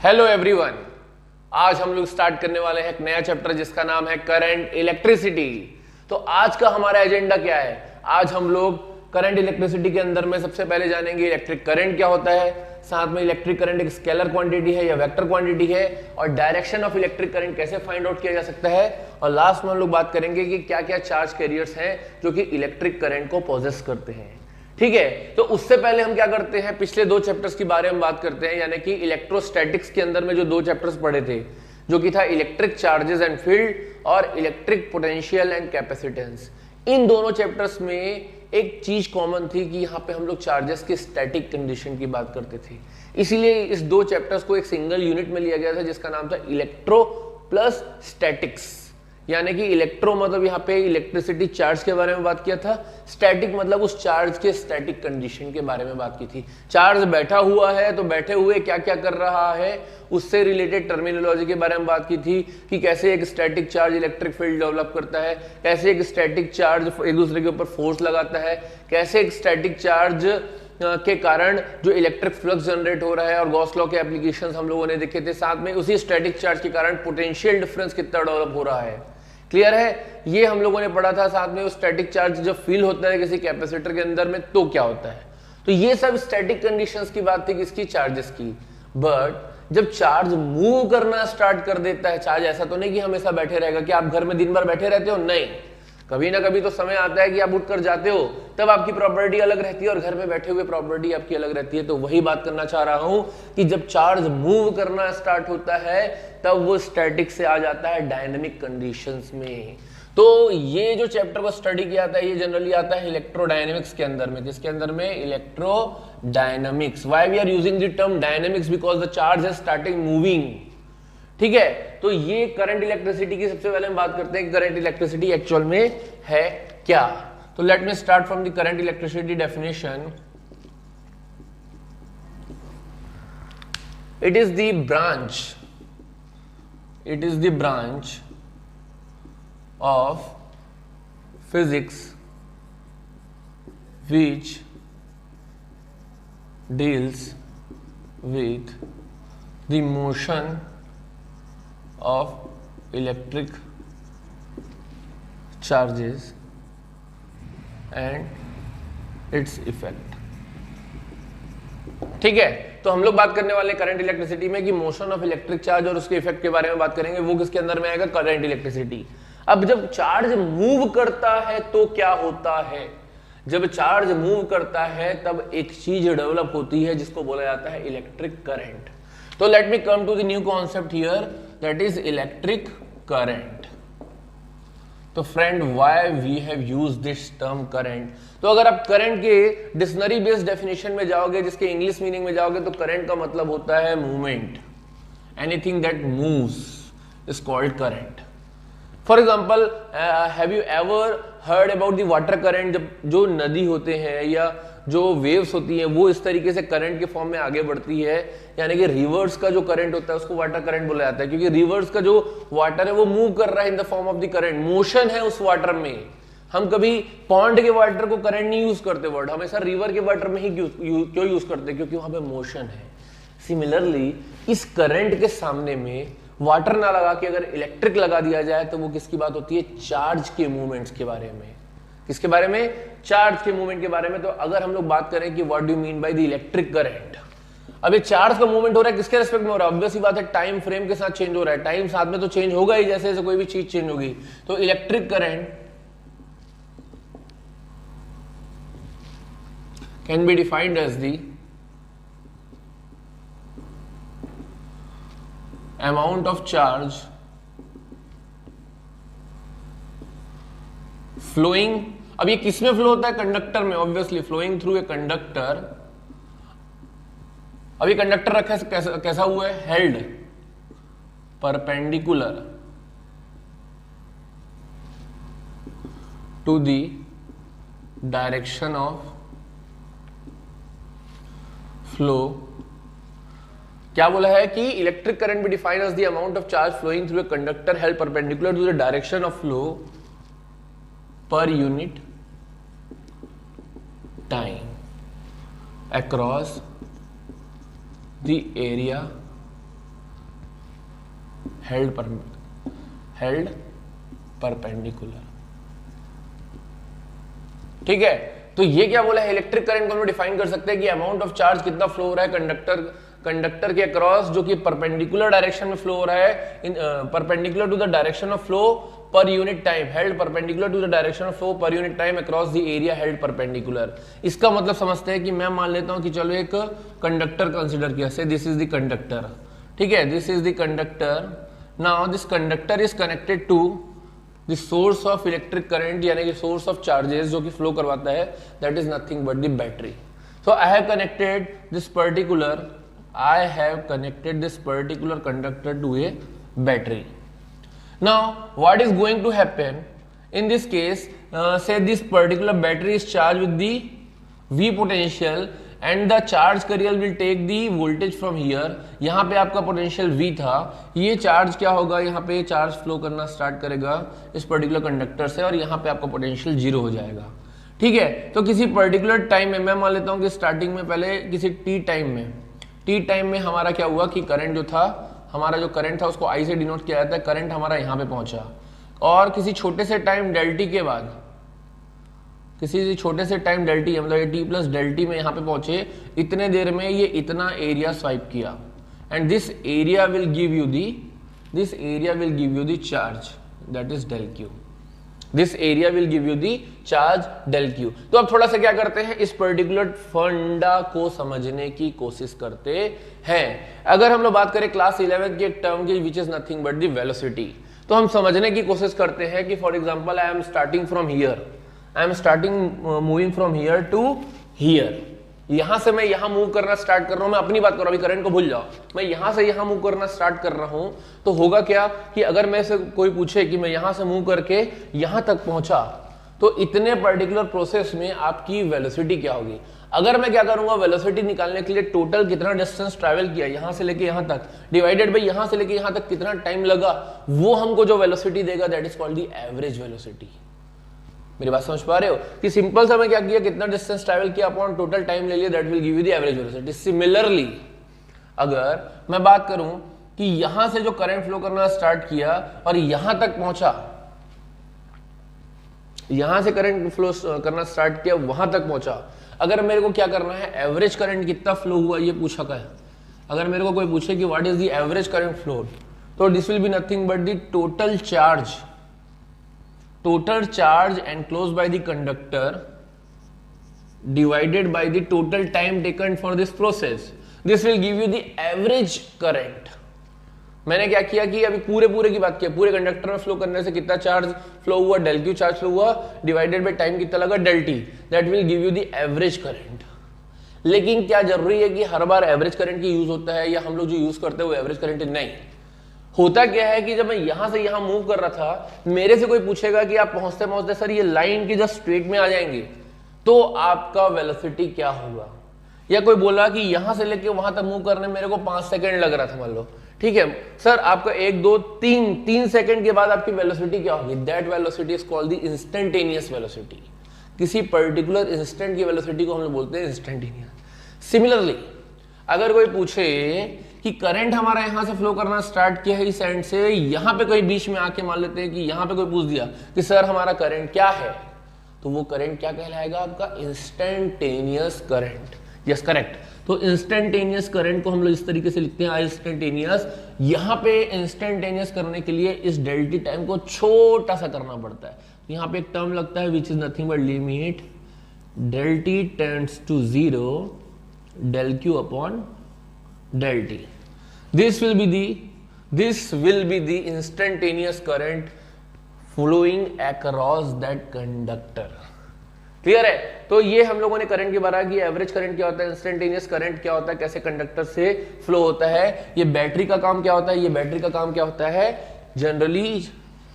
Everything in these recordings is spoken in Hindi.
हेलो एवरीवन, आज हम लोग स्टार्ट करने वाले हैं एक नया चैप्टर जिसका नाम है करंट इलेक्ट्रिसिटी। तो आज का हमारा एजेंडा क्या है? आज हम लोग करंट इलेक्ट्रिसिटी के अंदर में सबसे पहले जानेंगे इलेक्ट्रिक करंट क्या होता है, साथ में इलेक्ट्रिक करंट एक स्केलर क्वांटिटी है या वेक्टर क्वांटिटी है, और डायरेक्शन ऑफ इलेक्ट्रिक करंट कैसे फाइंड आउट किया जा सकता है, और लास्ट में हम लोग बात करेंगे कि क्या क्या चार्ज कैरियर्स हैं जो कि इलेक्ट्रिक करंट को पॉजेस करते हैं। ठीक है, तो उससे पहले हम क्या करते हैं, पिछले दो चैप्टर्स के बारे में बात करते हैं, यानी कि इलेक्ट्रोस्टैटिक्स के अंदर में जो दो चैप्टर्स पढ़े थे, जो कि था इलेक्ट्रिक चार्जेस एंड फील्ड और इलेक्ट्रिक पोटेंशियल एंड कैपेसिटेंस। इन दोनों चैप्टर्स में एक चीज कॉमन थी कि यहाँ पे हम लोग चार्जेस के स्टैटिक कंडीशन की बात करते थे, इसीलिए इस दो चैप्टर्स को एक सिंगल यूनिट में लिया गया था जिसका नाम था इलेक्ट्रो प्लस स्टैटिक्स। यानी कि इलेक्ट्रो मतलब यहाँ पे इलेक्ट्रिसिटी चार्ज के बारे में बात किया था, स्टैटिक मतलब उस चार्ज के स्टैटिक कंडीशन के बारे में बात की थी। चार्ज बैठा हुआ है तो बैठे हुए क्या क्या कर रहा है, उससे रिलेटेड टर्मिनोलॉजी के बारे में बात की थी कि कैसे एक static charge electric field develop करता है, कैसे एक स्टैटिक चार्ज एक दूसरे के ऊपर फोर्स लगाता है, कैसे एक स्टैटिक चार्ज के कारण जो इलेक्ट्रिक फ्लक्स जनरेट हो रहा है, और गॉस लॉ के एप्लीकेशंस हम लोगों ने देखे थे। साथ में उसी स्टैटिक चार्ज के कारण पोटेंशियल डिफरेंस कितना डेवलप हो रहा है, क्लियर है, ये हम लोगों ने पढ़ा था। साथ में वो स्टैटिक चार्ज जब फील होता है किसी कैपेसिटर के अंदर में तो क्या होता है। तो ये सब स्टैटिक कंडीशंस की बात थी किसकी, चार्जेस की। बट जब चार्ज मूव करना स्टार्ट कर देता है, चार्ज ऐसा तो नहीं कि हमेशा बैठे रहेगा, कि आप घर में दिन भर बैठे रहते हो, नहीं, कभी ना कभी तो समय आता है कि आप उठकर जाते हो, तब आपकी प्रॉपर्टी अलग रहती है और घर में बैठे हुए प्रॉपर्टी आपकी अलग रहती है। तो वही बात करना चाह रहा हूं कि जब चार्ज मूव करना स्टार्ट होता है तब वो स्टैटिक से आ जाता है डायनेमिक कंडीशंस में। तो ये जो चैप्टर को स्टडी किया था ये जनरली आता है इलेक्ट्रोडायनेमिक्स के अंदर में, जिसके अंदर में electrodynamics. Why we are using the term dynamics, because the charge is starting moving. ठीक है, तो ये करंट इलेक्ट्रिसिटी की सबसे पहले हम बात करते हैं कि करंट इलेक्ट्रिसिटी एक्चुअल में है क्या। तो let me start from the current electricity definition. It is the branch of physics which deals with the motion of electric charges and its effect। ठीक है, तो हम लोग बात करने वाले करंट इलेक्ट्रिसिटी में कि मोशन ऑफ इलेक्ट्रिक चार्ज और उसके इफेक्ट के बारे में बात करेंगे। वो किसके अंदर में आएगा, करंट इलेक्ट्रिसिटी। अब जब चार्ज मूव करता है तो क्या होता है, जब चार्ज मूव करता है तब एक चीज डेवलप होती है जिसको बोला जाता है इलेक्ट्रिक करंट। तो let me come to the new concept here, that is electric current. तो friend, why we have used this term current. तो अगर आप करंट के डिक्शनरी बेस्ड डेफिनेशन में जाओगे, जिसके इंग्लिश मीनिंग में जाओगे, तो करंट का मतलब होता है movement. Anything that moves is called current. For example, have you ever heard about the water current. जब जो नदी होते हैं या जो वेव्स होती हैं वो इस तरीके से करंट के फॉर्म में आगे बढ़ती है, यानी कि रिवर्स का जो करंट होता है उसको वाटर करंट बोला जाता है, क्योंकि रिवर्स का जो वाटर है वो मूव कर रहा है in the form of the current, motion है उस वाटर में। हम कभी पॉन्ड के वाटर को करंट नहीं यूज करते वर्ड, हमेशा रिवर के वाटर में ही क्यों यूज करते, क्योंकि वहां पे मोशन है। सिमिलरली इस करंट के सामने में वाटर ना लगा के अगर इलेक्ट्रिक लगा दिया जाए तो वो किसकी बात होती है, चार्ज के मूवमेंट्स के बारे में। किसके बारे में, चार्ज के मूवमेंट के बारे में। तो अगर हम लोग बात करें कि what do you mean by the electric current, अब ये चार्ज का मूवमेंट हो रहा है किसके रेस्पेक्ट में हो रहा है, ऑब्वियस ही बात है टाइम फ्रेम के साथ चेंज हो रहा है, टाइम साथ में तो चेंज होगा ही, जैसे जैसे कोई भी चीज चेंज होगी। तो electric current can be defined as the amount of charge flowing। अब ये किस में फ्लो होता है, कंडक्टर में, obviously flowing through a conductor. अब ये कंडक्टर रखा है कैसा हुआ है, held perpendicular to the direction of flow. क्या बोला है कि electric current be defined as the amount of charge flowing through a conductor held perpendicular to the direction of flow per unit time across the area held perpendicular. ठीक है, तो ये क्या बोला है, इलेक्ट्रिक करंट को हम लोग डिफाइन कर सकते हैं कि अमाउंट ऑफ चार्ज कितना फ्लो हो रहा है कंडक्टर के अक्रॉस, जो कि परपेंडिकुलर डायरेक्शन में फ्लो हो रहा है, perpendicular to the direction of flow per unit time, held perpendicular to the direction of flow per unit time across the area held perpendicular. इसका मतलब समझते हैं कि मैं मान लेता हूं कि चलो एक कंडक्टर कंसीडर किया, से दिस इज द कंडक्टर। ठीक है, this is the conductor. Now this conductor is connected to the source of electric current, यानी कि सोर्स ऑफ चार्जेस जो कि फ्लो करवाता है, that is nothing but the battery. So I have connected this particular conductor to a battery. Now what is going to happen in this case, say this particular battery is charged with the V potential and the charge carrier will take the voltage from here. यहाँ पे आपका पोटेंशियल V था, ये चार्ज क्या होगा, यहाँ पे चार्ज फ्लो करना स्टार्ट करेगा इस पर्टिकुलर कंडक्टर से और यहाँ पे आपका पोटेंशियल जीरो हो जाएगा। ठीक है, तो किसी पर्टिकुलर टाइम में मैं मान लेता हूँ कि स्टार्टिंग में पहले किसी टी टाइम में हमारा क्या हुआ कि करंट जो था, हमारा जो करंट था उसको आई से डिनोट किया जाता है, करंट हमारा यहाँ पे पहुंचा और किसी छोटे से टाइम डेल टी के बाद, किसी छोटे से टाइम डेल टी मतलब टी प्लस डेल टी में यहाँ पे पहुंचे, इतने देर में ये इतना एरिया स्वाइप किया and this area will give you the charge, that is del q. This area will give you the charge del q. तो अब थोड़ा सा क्या करते हैं, इस पर्टिकुलर फंडा को समझने की कोशिश करते हैं। अगर हम लोग बात करें क्लास 11 की एक टर्म की which is nothing but the velocity, तो हम समझने की कोशिश करते हैं कि for example I am starting moving from here to here, यहां से मैं यहां मूव करना स्टार्ट कर रहा हूं, मैं अपनी बात कर रहा हूं, अभी करंट को भूल जाओ, मैं यहां से यहां मूव करना स्टार्ट कर रहा हूं, तो होगा क्या कि अगर मैं से कोई पूछे कि मैं यहां से मूव करके यहां तक पहुंचा, तो इतने पर्टिकुलर प्रोसेस में आपकी वेलोसिटी क्या होगी। अगर मैं क्या करूंगा, वेलोसिटी निकालने के लिए टोटल कितना डिस्टेंस ट्रैवल किया यहां से लेके यहां तक, डिवाइडेड बाय यहां से लेके यहां तक कितना टाइम लगा, वो हमको जो वेलोसिटी देगा that is called the average velocity. मेरी बात समझ पा रहे हो कि सिंपल सा मैं क्या किया, कितना डिस्टेंस ट्रैवल किया अपॉन टोटल टाइम ले लिया, that will give you the average velocity. Similarly अगर मैं बात करूं कि यहां से जो करंट फ्लो करना स्टार्ट किया और यहां तक पहुंचा, यहां से करंट फ्लो करना स्टार्ट किया वहां तक पहुंचा, अगर मेरे को क्या करना है, एवरेज करंट कितना फ्लो हुआ ये पूछा का है। अगर मेरे को कोई पूछे कि what is the average current flow, तो this will be nothing but the total charge enclosed by the conductor divided by the total time taken for this process. This will give you the average current. मैंने क्या किया कि अभी पूरे की बात किया, पूरे कंडक्टर में फ्लो करने से कितना चार्ज फ्लो हुआ, डेल क्यू चार्ज फ्लो हुआ, डिवाइडेड बाय टाइम कितना लगा, del t, that will give you the average current. लेकिन क्या जरूरी है कि हर बार एवरेज करंट की यूज होता है, या हम लोग जो यूज करते हैं वो एवरेज करंट नहीं होता। क्या है कि जब मैं यहां से यहां मूव कर रहा था, मेरे से कोई पूछेगा कि आप पहुंचते पहुंचते सर ये लाइन की जस्ट स्ट्रेट में आ जाएंगे, तो आपका वेलोसिटी क्या होगा। या कोई बोला कि यहां से लेके वहां तक मूव करने मेरे को 5 सेकंड लग रहा था, मान लो, ठीक है सर, आपका 1 2 3 सेकंड के बाद आपकी वेलोसिटी क्या होगी, that velocity is called the instantaneous velocity. किसी पर्टिकुलर इंस्टेंट की वेलोसिटी को हम लोग बोलते हैं इंस्टेंटेनियस। सिमिलरली अगर कोई पूछे कि करंट हमारा यहां से फ्लो करना स्टार्ट किया है इस एंड से, यहां पे कोई बीच में आके मान लेते हैं कि यहां पे कोई पूछ दिया कि सर हमारा करंट क्या है, तो वो करंट क्या कहलाएगा आपका, इंस्टेंटेनियस करंट। Yes correct. तो इंस्टेंटेनियस करंट को हम लोग इस तरीके से लिखते हैं, इंस्टेंटेनियस। यहां पे इंस्टेंटेनियस करने के लिए इस डेल्टी टाइम को छोटा सा करना पड़ता है। यहां पे एक टर्म लगता है विच is nothing but limit del t tends to 0 del q upon del t. This will be the instantaneous current flowing across that conductor. Clear है? तो ये हम लोगों ने करंट के बारे में, एवरेज करंट क्या होता है, इंस्टेंटेनियस करंट क्या होता है, कैसे कंडक्टर से फ्लो होता है, ये बैटरी का काम क्या होता है, ये बैटरी का काम क्या होता है, जनरली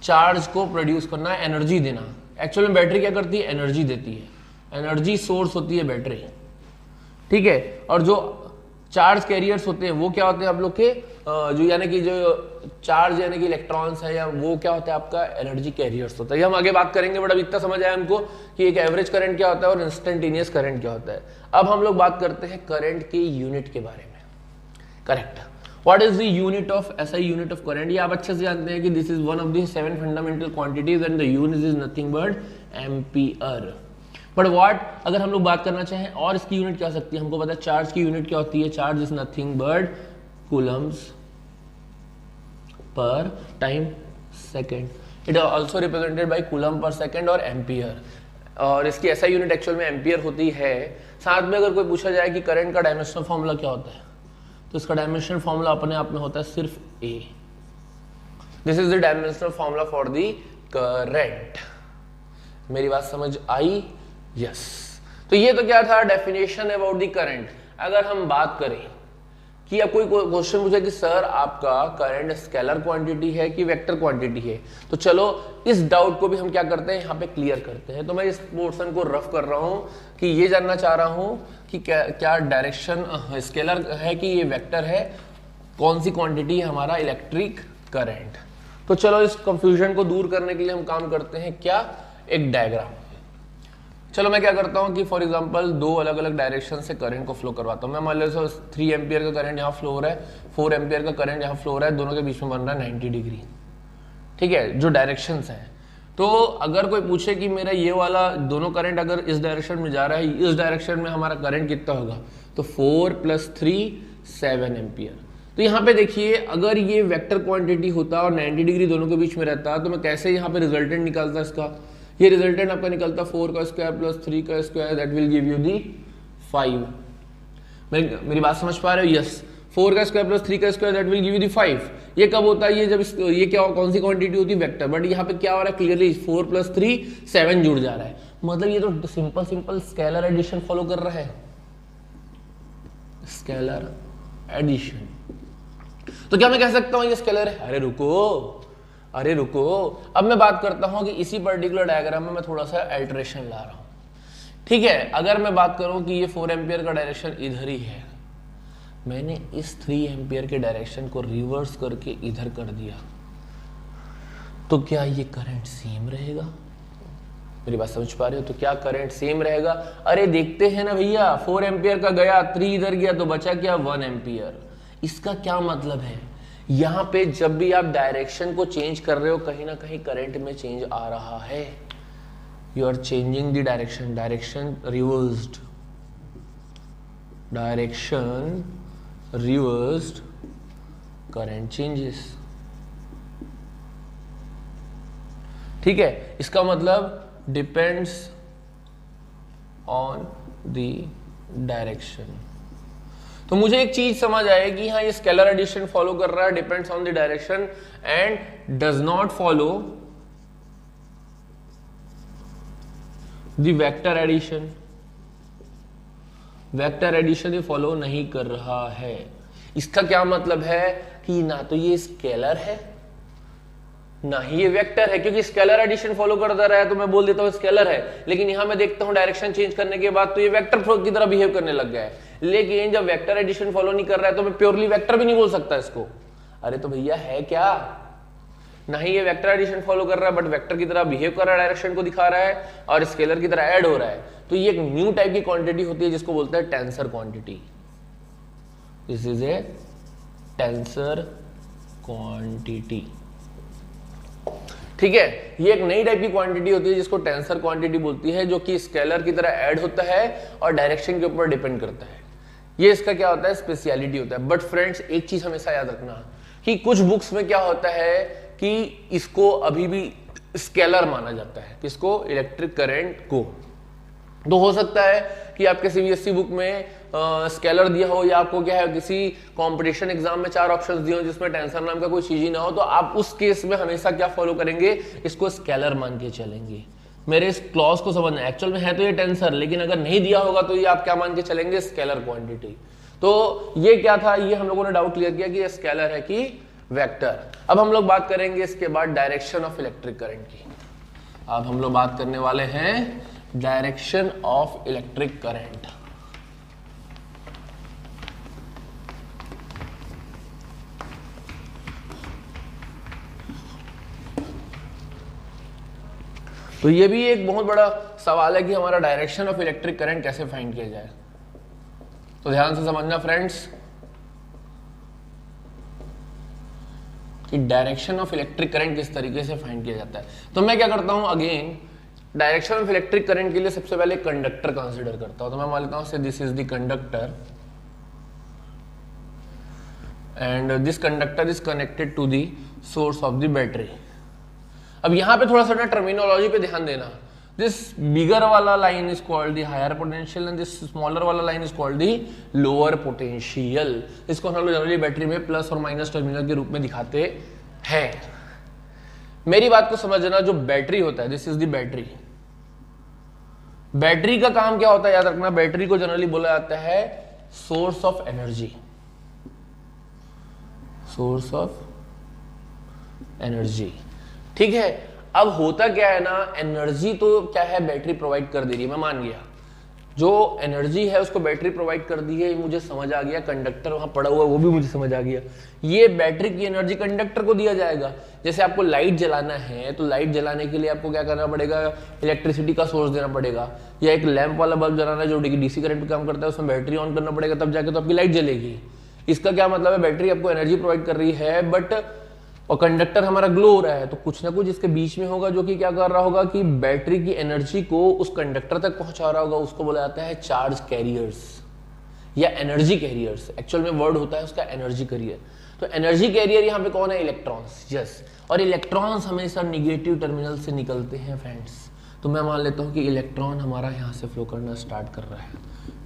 चार्ज को प्रोड्यूस करना, एनर्जी देना। एक्चुअली में बैटरी क्या करती है, एनर्जी देती है, एनर्जी सोर्स होती है बैटरी, ठीक है। और जो चार्ज कैरियर्स होते हैं वो क्या होते हैं आप लोग के, जो यानी कि जो चार्ज यानी कि इलेक्ट्रॉन्स है, या वो क्या होता है आपका एनर्जी कैरियर्स होता है। ये हम आगे बात करेंगे, बट अब इतना समझ आया हमको कि एक एवरेज करंट क्या होता है और इंस्टेंटेनियस करंट क्या होता है। अब हम लोग बात करते हैं करंट के यूनिट के बारे में। Correct, what is the unit of SI unit of current? ये आप अच्छे से जानते हैं कि this is one of the 7 fundamental quantities and the unit is nothing but ampere. But what अगर हम लोग बात करना चाहें और इसकी यूनिट क्या हो सकती है? हमको पता है चार्ज की यूनिट क्या होती है, charge is nothing but coulombs per time second. It also represented by coulomb per second और एम्पियर, और इसकी SI यूनिट एक्चुअल में एम्पियर होती है। साथ में अगर कोई पूछा जाए कि करंट का डायमेंशनल फॉर्मूला क्या होता है, तो इसका डायमेंशनल फॉर्मूला अपने आप में होता है सिर्फ A। This is the dimensional formula for the current. मेरी बात समझ आई? यस। तो ये तो क्या था, डेफिनेशन अबाउट द करंट। अगर हम बात करें कि अब कोई क्वेश्चन पूछे कि सर आपका करंट स्केलर क्वांटिटी है कि वेक्टर क्वांटिटी है, तो चलो इस डाउट को भी हम क्या करते हैं, यहाँ पे क्लियर करते हैं। तो मैं इस पोर्शन को रफ कर रहा हूँ कि ये जानना चाह रहा हूँ कि क्या डायरेक्शन स्केलर है कि ये वेक्टर है, कौन सी क्वांटिटी है हमारा इलेक्ट्रिक करंट। तो चलो इस कंफ्यूजन को दूर करने के लिए हम काम करते हैं क्या, एक डायग्राम। चलो मैं क्या करता हूँ कि फॉर एग्जांपल 2 अलग अलग डायरेक्शन से करंट को फ्लो करवाता हूँ। मैं मान लो 3 एम्पियर का करंट यहाँ फ्लो हो रहा है, 4 एम्पियर का करंट यहाँ फ्लो हो रहा है, दोनों के बीच में बन रहा है 90 डिग्री। ठीक है, जो डायरेक्शंस हैं। तो अगर कोई पूछे कि मेरा ये वाला दोनों करंट अगर इस डायरेक्शन में जा रहा है, इस डायरेक्शन में हमारा करंट कितना होगा, तो 4 + 3 7 एम्पियर। तो यहाँ पे देखिए अगर ये वेक्टर क्वांटिटी होता और 90 डिग्री दोनों के बीच में रहता, तो मैं कैसे यहाँ पे रिजल्टेंट निकालता इसका, ये रिजल्टेंट आपका निकलता 4 का स्क्वायर प्लस 3 का square, that will give you the 5। मेरी बात समझ पा रहे हो? यस। 4 का स्क्वायर प्लस 3 का square, that will give you the 5। ये कब होता है, ये जब ये क्या कौन सी क्वांटिटी होती है, वेक्टर। बट यहाँ पे क्या हो रहा है, क्लियरली 4 + 3 7 जुड़ जा रहा है, मतलब ये तो सिंपल स्केलर एडिशन फॉलो कर रहा है, स्केलर एडिशन। तो क्या मैं कह सकता हूं ये स्केलर है? अरे रुको, अब मैं बात करता हूं कि इसी पर्टिकुलर डायग्राम में मैं थोड़ा सा अल्टरेशन ला रहा हूं। ठीक है, अगर मैं बात करूं कि ये 4 एम्पियर का डायरेक्शन इधर ही है, मैंने इस 3 एम्पियर के डायरेक्शन को रिवर्स करके इधर कर दिया, तो क्या ये करंट सेम रहेगा? मेरी बात समझ पा रहे हो? तो क्या करंट सेम रहेगा? अरे देखते हैं ना भैया, 4 एम्पियर का गया, 3 इधर गया, तो बचा क्या, 1 एम्पियर। इसका क्या मतलब है, यहां पे जब भी आप डायरेक्शन को चेंज कर रहे हो, कहीं ना कहीं करंट में चेंज आ रहा है। You are changing the direction, direction reversed, direction reversed, current changes. ठीक है, इसका मतलब डिपेंड्स ऑन द डायरेक्शन। तो मुझे एक चीज समझ आएगी, हाँ ये स्केलर एडिशन फॉलो कर रहा है, depends on the direction and does not follow the vector addition. Vector addition ये फॉलो नहीं कर रहा है। इसका क्या मतलब है कि ना तो ये स्केलर है ना ही ये वेक्टर है, क्योंकि स्केलर एडिशन फॉलो करता रहा है तो मैं बोल देता हूं स्केलर है, लेकिन यहां मैं देखता हूं डायरेक्शन चेंज करने के बाद तो ये वेक्टर की तरह बिहेव करने लग गया है। लेकिन जब वेक्टर एडिशन फॉलो नहीं कर रहा है तो मैं प्योरली वेक्टर भी नहीं बोल सकता इसको। अरे तो भैया है क्या, ना ही ये वेक्टर एडिशन फॉलो कर रहा है बट वेक्टर की तरह बिहेव कर रहा है, डायरेक्शन को दिखा रहा है और स्केलर की तरह ऐड हो रहा है। तो ये एक न्यू टाइप की क्वांटिटी होती है जिसको बोलते हैं tensor quantity. This is a tensor quantity. ठीक है, ये एक नई टाइप की क्वांटिटी होती है जिसको टेंसर क्वांटिटी बोलती है, जो कि स्केलर की तरह ऐड होता है और डायरेक्शन के ऊपर डिपेंड करता है। ये इसका क्या होता है, स्पेशलिटी होता है। बट फ्रेंड्स एक चीज हमेशा याद रखना कि कुछ बुक्स में क्या होता है कि इसको अभी भी स्केलर माना जाता है, किसको, इलेक्ट्रिक करंट को। तो हो सकता है कि आपके सीबीएसई बुक में स्केलर दिया हो, या आपको क्या है किसी कंपटीशन एग्जाम में 4 ऑप्शंस दिए हो जिसमें टेंसर नाम का कोई चीज ही ना हो, तो आप उस केस में हमेशा क्या फॉलो करेंगे, इसको स्केलर मान के चलेंगे। मेरे इस क्लॉज को समझना, एक्चुअल में है तो ये टेंसर, लेकिन अगर नहीं दिया होगा तो ये आप क्या मान के चलेंगे, स्केलर क्वांटिटी। तो ये क्या था, ये हम लोगों ने डाउट क्लियर किया कि ये स्केलर है कि वेक्टर। अब हम लोग बात करेंगे इसके बाद डायरेक्शन ऑफ इलेक्ट्रिक करंट की। अब हम लोग बात करने वाले हैं डायरेक्शन ऑफ इलेक्ट्रिक करंट। तो ये भी एक बहुत बड़ा सवाल है कि हमारा डायरेक्शन ऑफ इलेक्ट्रिक करंट कैसे फाइंड किया जाए। तो ध्यान से समझना फ्रेंड्स, कि डायरेक्शन ऑफ इलेक्ट्रिक करंट किस तरीके से फाइंड किया जाता है। तो मैं क्या करता हूं, again direction of electric current के लिए सबसे पहले कंडक्टर कंसीडर करता हूं। तो मैं मान लेता हूं say this is the conductor and this conductor is connected to the source of the battery. अब यहां पे थोड़ा सा ना टर्मिनोलॉजी पे ध्यान देना। दिस बिगर वाला line is called the higher potential and this smaller वाला line is called the lower potential. इसको हम लोग जनरली बैटरी में प्लस और माइनस टर्मिनल के रूप में दिखाते हैं। मेरी बात को समझना, जो बैटरी होता है, this is the battery. Battery का काम क्या होता है याद रखना, बैटरी को जनरली बोला जाता है source of energy, source of energy. ठीक है, अब होता क्या है ना, एनर्जी तो क्या है बैटरी प्रोवाइड कर दे रही है, मैं मान गया जो एनर्जी है उसको बैटरी प्रोवाइड कर दी है, मुझे समझ आ गया। कंडक्टर वहां पड़ा हुआ है वो भी मुझे समझ आ गया। ये बैटरी की एनर्जी कंडक्टर को दिया जाएगा। जैसे आपको लाइट जलाना है तो लाइट जलाने के लिए आपको क्या करना पड़ेगा, इलेक्ट्रिसिटी का सोर्स देना पड़ेगा, या एक लैंप वाला बल्ब जलाना है जो डीसी करंट पे काम करता है, उसमें बैटरी ऑन करना पड़ेगा, तब जाके तो आपकी लाइट जलेगी। इसका क्या मतलब है, बैटरी आपको एनर्जी प्रोवाइड कर रही है बट और कंडक्टर हमारा ग्लो हो रहा है, तो कुछ ना कुछ इसके बीच में होगा जो कि क्या कर रहा होगा कि बैटरी की एनर्जी को उस कंडक्टर तक पहुंचा रहा होगा। उसको बोला जाता है चार्ज कैरियर्स या एनर्जी कैरियर्स। एक्चुअल में वर्ड होता है उसका एनर्जी कैरियर। तो एनर्जी कैरियर यहाँ पे कौन है, इलेक्ट्रॉन्स। यस, और इलेक्ट्रॉन्स हमेशा निगेटिव टर्मिनल से निकलते हैं फ्रेंड्स। तो मैं मान लेता हूँ कि इलेक्ट्रॉन हमारा यहाँ से फ्लो करना स्टार्ट कर रहा है,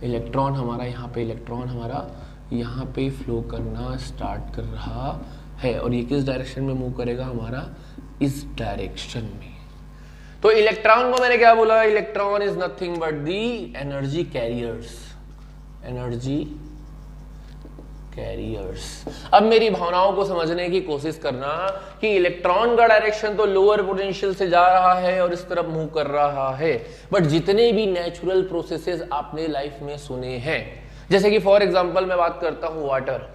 इलेक्ट्रॉन हमारा यहाँ पे, इलेक्ट्रॉन हमारा यहाँ पे फ्लो करना स्टार्ट कर रहा है। और ये किस डायरेक्शन में मूव करेगा, हमारा इस डायरेक्शन में। तो इलेक्ट्रॉन को मैंने क्या बोला, electron is nothing but the energy carriers, energy carriers. अब मेरी भावनाओं को समझने की कोशिश करना कि इलेक्ट्रॉन का डायरेक्शन तो लोअर पोटेंशियल से जा रहा है और इस तरफ मूव कर रहा है, बट जितने भी नेचुरल प्रोसेसेस आपने लाइफ में सुने हैं, जैसे कि फॉर एग्जांपल मैं बात करता हूं वाटर।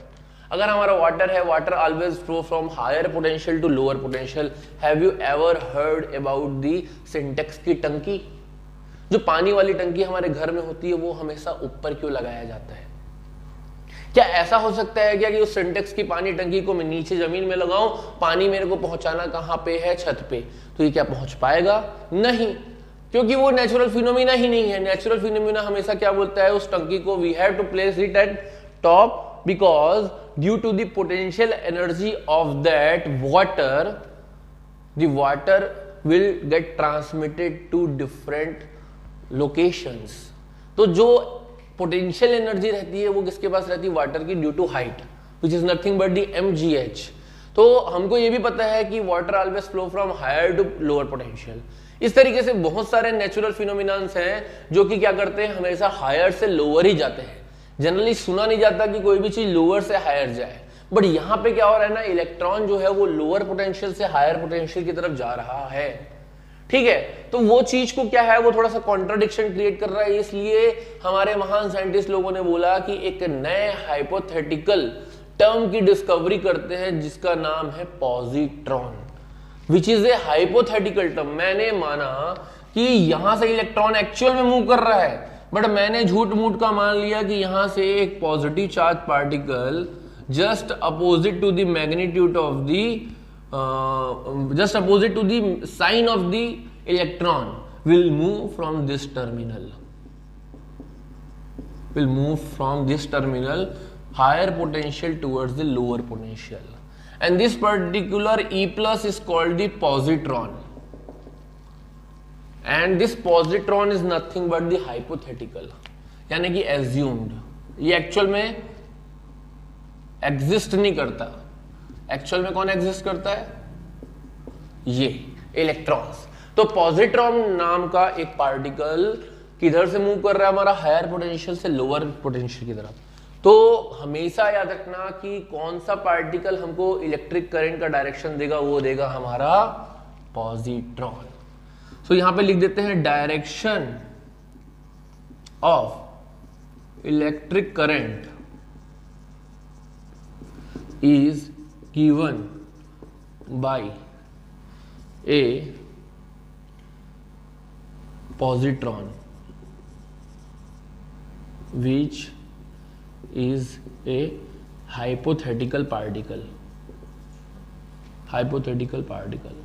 अगर हमारा वाटर है, water always flow from higher potential to lower potential. Have you ever heard about the Syntex की टंकी? जो पानी वाली टंकी हमारे घर में होती है वो हमेशा ऊपर क्यों लगाया जाता है? क्या ऐसा हो सकता है क्या कि उस सिंटेक्स की पानी टंकी को मैं नीचे जमीन में लगाऊं, पानी मेरे को पहुंचाना कहां पे है, छत पे, तो ये क्या पहुंच पाएगा? नहीं, क्योंकि वो नेचुरल फिनोमिना ही नहीं है। नेचुरल फिनोमिना हमेशा क्या बोलता है, उस टंकी को we have to place it at top because due to the potential energy of that water, the water will get transmitted to different locations। तो जो पोटेंशियल एनर्जी रहती है वो किसके पास रहती है, वाटर की, due to height, which is nothing but the mgh। तो हमको ये भी पता है कि water always flow from higher to lower potential. इस तरीके से बहुत सारे नेचुरल फिनोमिनास हैं जो कि क्या करते हैं, हमेशा हायर से लोअर ही जाते हैं। जनरली सुना नहीं जाता कि कोई भी चीज लोअर से हायर जाए, बट यहां पे क्या हो रहा है ना, इलेक्ट्रॉन जो है वो लोअर पोटेंशियल से हायर पोटेंशियल की तरफ जा रहा है। ठीक है, तो वो चीज को क्या है, वो थोड़ा सा कॉन्ट्राडिक्शन क्रिएट कर रहा है। इसलिए हमारे महान साइंटिस्ट लोगों ने बोला कि एक नए हाइपोथेटिकल टर्म की डिस्कवरी करते हैं जिसका नाम है positron, which is a hypothetical term. मैंने माना कि यहां से इलेक्ट्रॉन एक्चुअल में मूव कर रहा है, बट मैंने झूठ मूठ का मान लिया कि यहां से एक positive charge particle just opposite to the magnitude of the just opposite to the sign of the electron will move from this terminal, will move from this terminal higher potential towards the lower potential, and this particular E plus is called the positron, and this positron is nothing but the hypothetical, यानी कि assumed। ये एक्चुअल में एग्जिस्ट नहीं करता। एक्चुअल में कौन एग्जिस्ट करता है, ये इलेक्ट्रॉन्स। तो पॉजिट्रॉन नाम का एक पार्टिकल किधर से मूव कर रहा है, हमारा हायर पोटेंशियल से लोअर पोटेंशियल की तरफ। तो हमेशा याद रखना कि कौन सा पार्टिकल हमको इलेक्ट्रिक करंट का डायरेक्शन देगा, वो देगा हमारा पॉजिट्रॉन। सो यहां पे लिख देते हैं direction of electric current is given by A positron which is a hypothetical particle, hypothetical particle.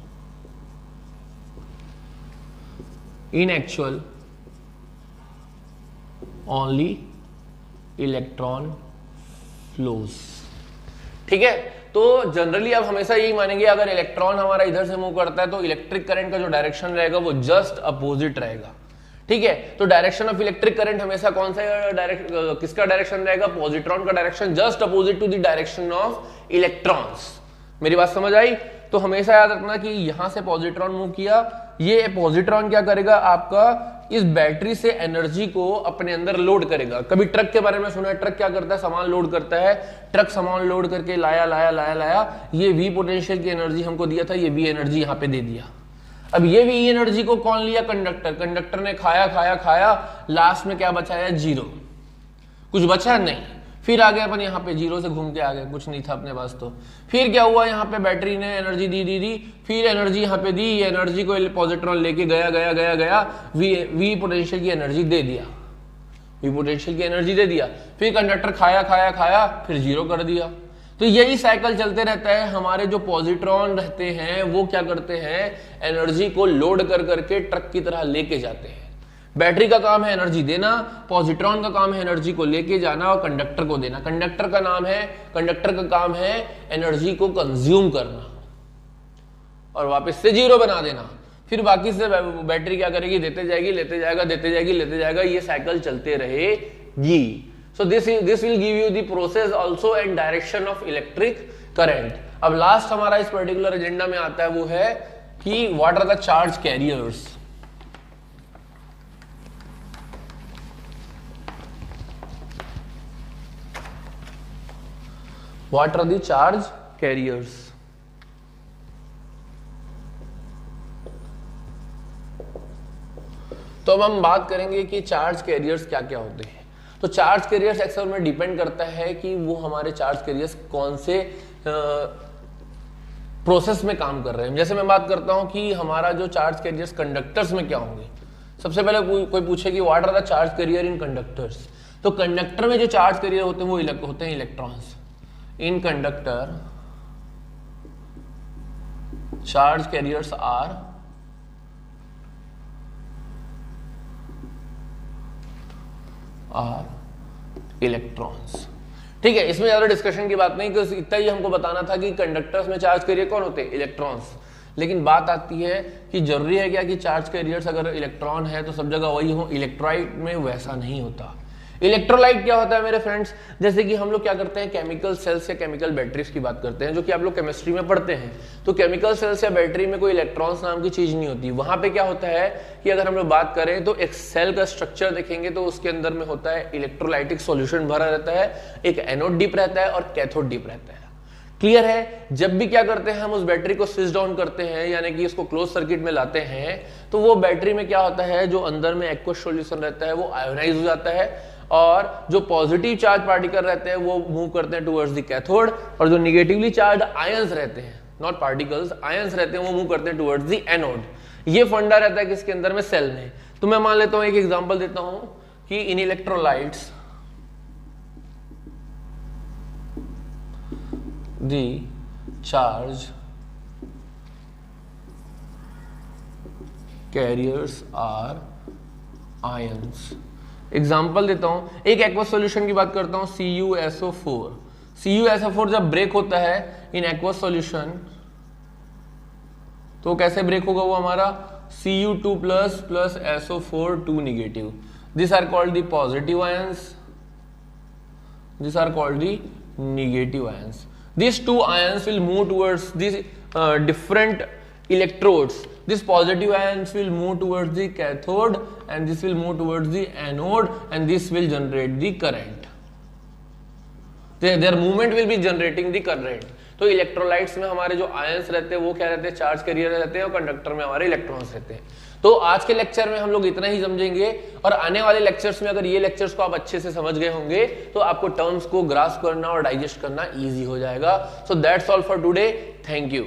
In actual only electron flows. ठीक है, तो जनरली आप हमेशा यही मानेंगे अगर इलेक्ट्रॉन हमारा इधर से मूव करता है तो इलेक्ट्रिक करंट का जो डायरेक्शन रहेगा वो जस्ट अपोजिट रहेगा. ठीक है, तो डायरेक्शन ऑफ इलेक्ट्रिक करंट हमेशा कौन सा किसका डायरेक्शन रहेगा? पॉजिट्रॉन का direction, just opposite to the direction of electrons. मेरी बात समझ आई? तो हमेशा याद रखना कि यहां से पॉजिट्रॉन मूव किया, ये पॉजिट्रॉन क्या करेगा? आपका इस बैटरी से एनर्जी को अपने अंदर लोड करेगा. कभी ट्रक के बारे में सुना है? ट्रक क्या करता है? सामान लोड करता है. ट्रक सामान लोड करके लाया लाया लाया लाया, ये वी पोटेंशियल की एनर्जी हमको दिया था, ये वी एनर्जी यहाँ पे दे दिया. अब ये वी एनर्जी को कौन लिया? कंडक्टर. कंडक्टर ने खाया खाया खाया, लास्ट में क्या बचाया? जीरो. कुछ बचा नहीं. फिर आ गए अपन यहाँ पे, जीरो से घूम के आ गए, कुछ नहीं था अपने पास. तो फिर क्या हुआ? यहाँ पे बैटरी ने एनर्जी दी, फिर एनर्जी यहाँ पे दी, ये एनर्जी को पॉजिट्रॉन लेके गया, वी पोटेंशियल की एनर्जी दे दिया, वी पोटेंशियल की एनर्जी दे दिया. फिर कंडक्टर खाया खाया खाया, फिर जीरो कर दिया. तो यही साइकिल चलते रहता है. हमारे जो पॉजिट्रॉन रहते हैं वो क्या करते हैं? एनर्जी को लोड कर करके ट्रक की तरह लेके जाते हैं. बैटरी का काम है एनर्जी देना, पॉजिट्रॉन का काम है एनर्जी को लेके जाना और कंडक्टर को देना. कंडक्टर का काम है एनर्जी को कंज्यूम करना और वापस से जीरो बना देना. फिर बाकी से बैटरी क्या करेगी? देते जाएगी, लेते जाएगा. ये साइकिल चलते रहेगी. So this will give you the process also and direction of electric current. अब लास्ट हमारा इस पर्टिकुलर एजेंडा में आता है वो है कि what are the charge carriers. What are the charge carriers? तो अब हम बात करेंगे कि चार्ज कैरियर्स क्या क्या होते हैं. तो चार्ज कैरियर्स एक्चुअल में डिपेंड करता है कि वो हमारे चार्ज कैरियर्स कौन से प्रोसेस में काम कर रहे हैं. जैसे मैं बात करता हूं कि हमारा जो चार्ज कैरियर्स कंडक्टर्स में क्या होंगे. सबसे पहले कोई पूछे कि what are the charge carrier in conductors. तो कंडक्टर में जो चार्ज कैरियर होते हैं वो होते हैं electrons. In conductor charge carriers are electrons. ठीक है, इसमें ज्यादा डिस्कशन की बात नहीं, क्योंकि इतना ही हमको बताना था कि कंडक्टर्स में चार्ज कैरियर कौन होते हैं? इलेक्ट्रॉन्स. लेकिन बात आती है कि जरूरी है क्या कि चार्ज कैरियर्स अगर इलेक्ट्रॉन है तो सब जगह वही हो? इलेक्ट्रोलाइट में वैसा नहीं होता. इलेक्ट्रोलाइट क्या होता है मेरे फ्रेंड्स? जैसे कि हम लोग क्या करते हैं, केमिकल सेल्स या केमिकल बैटरीज की बात करते हैं, जो कि आप लोग केमिस्ट्री में पढ़ते हैं. तो केमिकल सेल्स या बैटरी में कोई इलेक्ट्रॉन्स नाम की चीज नहीं होती. वहां पे क्या होता है कि अगर हम लोग बात करें तो एक सेल का स्ट्रक्चर देखेंगे तो उसके अंदर में होता है इलेक्ट्रोलाइटिक सॉल्यूशन भरा रहता है. एक एनोड डिप रहता है और कैथोड डिप रहता है. क्लियर है? जब भी क्या करते हैं हम उस बैटरी को स्विच डाउन करते हैं, यानी कि उसको क्लोज सर्किट में लाते हैं, तो वो बैटरी में क्या होता है, जो अंदर में एक्वस सॉल्यूशन रहता है वो आयोनाइज हो जाता है और जो पॉजिटिव चार्ज पार्टिकल रहते हैं वो मूव करते हैं टुवर्ड्स द कैथोड और जो निगेटिवली चार्ज आयंस रहते हैं, नॉट पार्टिकल्स, आयंस रहते हैं, वो मूव करते हैं टुवर्ड्स द एनोड. ये फंडा रहता है किसके अंदर में? सेल में. तो मैं मान लेता हूं, एक एग्जांपल देता हूं कि in electrolytes the charge carriers are ions. Example देता हूं, एक एक्वस सॉल्यूशन की बात करता हूं, CuSO4. CuSO4 जब ब्रेक होता है इन एक्वस सॉल्यूशन तो कैसे ब्रेक होगा वो हमारा? Cu2 plus SO4 2 negative. These are called the positive ions. These are called the negative ions. These two ions will move towards these different electrodes. This positive ions will move towards the cathode and this will move towards the anode and this will generate the current. Their movement will be generating the current. तो इलेक्ट्रोलाइट्स में हमारे जो आयंस रहते हैं वो क्या रहते हैं? चार्ज कैरियर रहते हैं और कंडक्टर में हमारे इलेक्ट्रॉन्स रहते हैं. तो आज के लेक्चर में हम लोग इतना ही समझेंगे और आने वाले लेक्चर्स में अगर ये लेक्चर्स को आप अच्छे से समझ गए होंगे तो आपको टर्म्स को ग्रास्प करना और डाइजेस्ट करना इजी हो जाएगा. So that's all for today. Thank you.